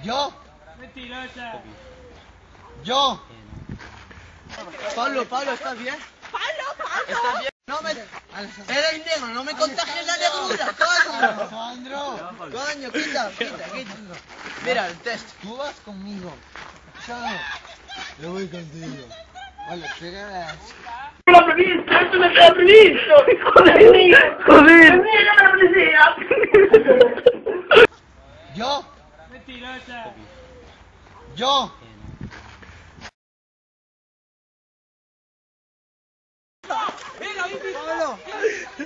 ¿Yo? Mentirosa. ¿Yo? Pablo, ¿estás bien? ¿Estás bien? No me... Eres negro, no me contagies la negrura, coño. Alejandro. Coño, quita. Mira el test. Tú vas conmigo. Yo no. Yo voy contigo. Vale, pégale. ¡La policía! ¡Esto me está previsto! ¡Joder! ¡Joder! ¡Mira la policía! ¿Yo? Mentirosa. ¿Yo?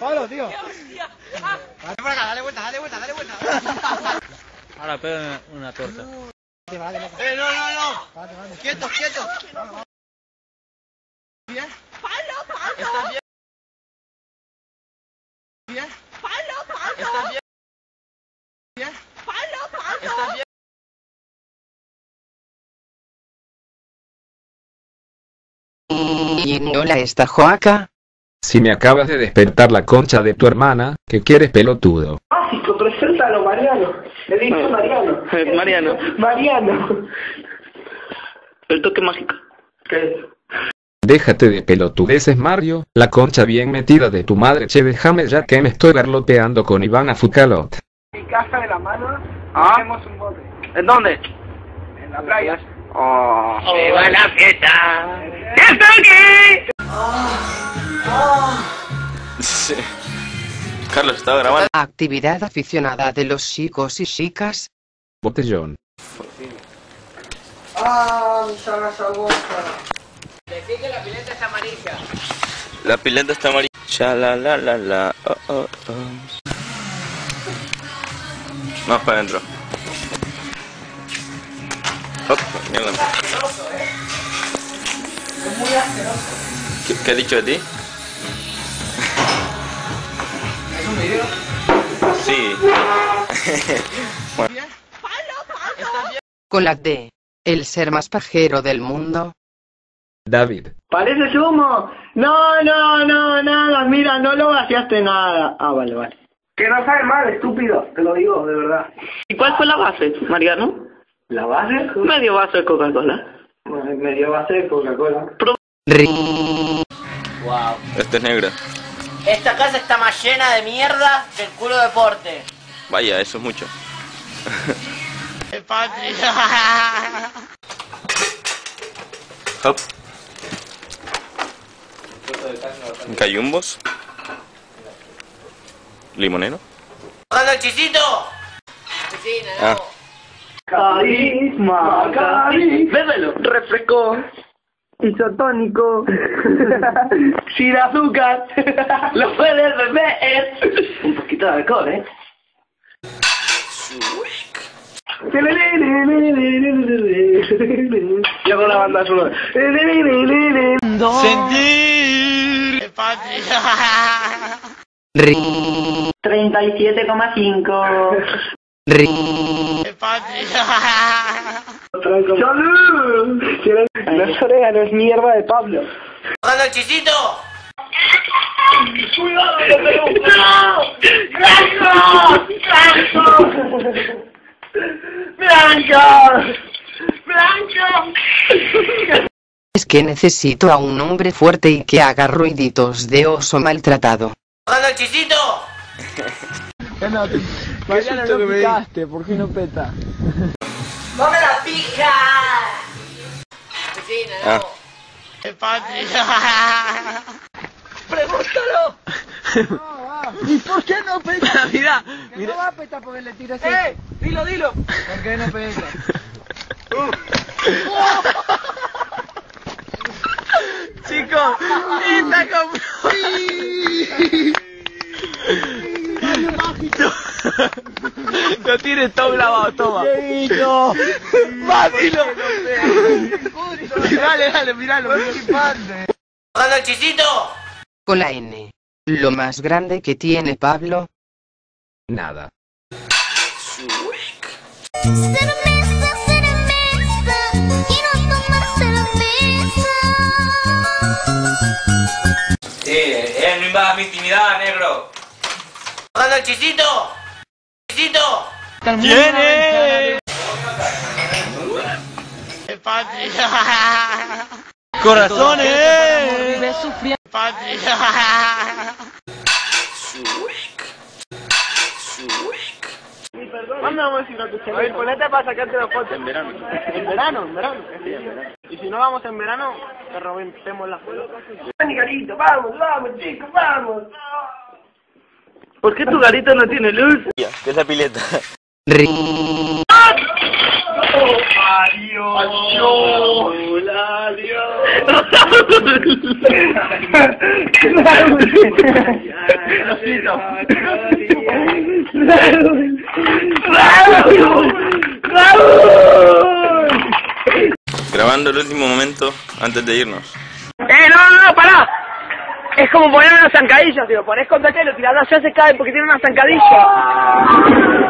Pablo, tío. Dale por acá, dale vuelta. Ahora pega una torta. No. Quietos. ¿Bien? ¿Estás bien? ¿Bien? ¿Estás bien? ¿Bien? ¿Estás bien? ¿Y hola esta Joaca? Si me acabas de despertar la concha de tu hermana, ¿qué quieres, pelotudo? Básico, preséntalo, Mariano. He dicho Mariano. Mariano. El toque mágico. ¿Qué es? Déjate de pelotudeces, Mario, la concha bien metida de tu madre, che, déjame ya que me estoy garloteando con Ivana Fucalot. Mi casa de la mano, hacemos un bote. ¿En dónde? En la playa. ¡Oh! ¡Viva la fiesta! ¡Ya estoy aquí! Sí. Carlos, estaba grabando. Actividad aficionada de los chicos y chicas. Botellón. Decís que la pileta está amarilla. La pileta está amarilla. Cha-la-la-la-la. Oh. Vamos para adentro. Hop, mierda. Es muy asqueroso. ¿Qué ha dicho de ti? ¿Es un video? Sí. Bueno. ¿Bien? ¿Estás bien? Con la D. El ser más pajero del mundo. David. ¡Parece humo! No, nada, mira, no lo vaciaste nada. Ah, vale. Que no sabe mal, estúpido, te lo digo, de verdad. ¿Y cuál fue la base, Mariano? ¿La base? Medio vaso de Coca-Cola. Medio base de Coca-Cola. Wow. Este es negro. Esta casa está más llena de mierda que el culo deporte. Vaya, eso es mucho. ¡El patria! Hop. Cayumbos. Limonero. ¡Jugando el chisito! Sí, Ah. Carisma. Bébelo. Refresco. Isotónico. Sin azúcar. Lo puedes beber. Un poquito de alcohol, ¿eh? Yo con la banda sonora. Sentir. ¡El patria! 37,5. ¡El patria! ¡Salud! No es orégano, es mierda de Pablo. ¡Jugando el chisito! ¡Cuidado, que te ¡Blanco! Es que necesito a un hombre fuerte y que haga ruiditos de oso maltratado. ¡Jugando el chisito! Mariano, no picaste, ¿por qué no peta? ¡No me la pija! Vecina, no. Ah. ¡El patria! ¡Pregúntalo! ¿Y por qué no peta? Mira. No va a petar porque le tiras Dilo. ¿Por qué no peta? Chicos, esta compró. Lo tienes todo grabado, toma. ¡Vacilo! Dale, miralo, flipante. ¡Jugando el chisito! Con la N. Lo más grande que tiene Pablo. Nada. No invadas mi intimidad, negro. ¡Jugando el chisito! ¡Chisito! ¿Quién es? Corazones. Vive sufriendo. ¿Cuándo vamos a ir a tu chaval? A ver, ponete para sacarte la foto. En verano. ¿En verano? ¿En verano? Sí, en verano. Y si no vamos en verano, te rompemos la foto. ¡Vamos, garito! ¡Vamos, vamos, chicos, vamos! ¿Por qué tu garito no tiene luz? Que es la pileta. Ri. ¡Adiós! Grabando el último momento antes de irnos. No, pará. Es como poner una zancadilla, tío. Ponés contra que lo tirás allá, se cae porque tiene una zancadilla.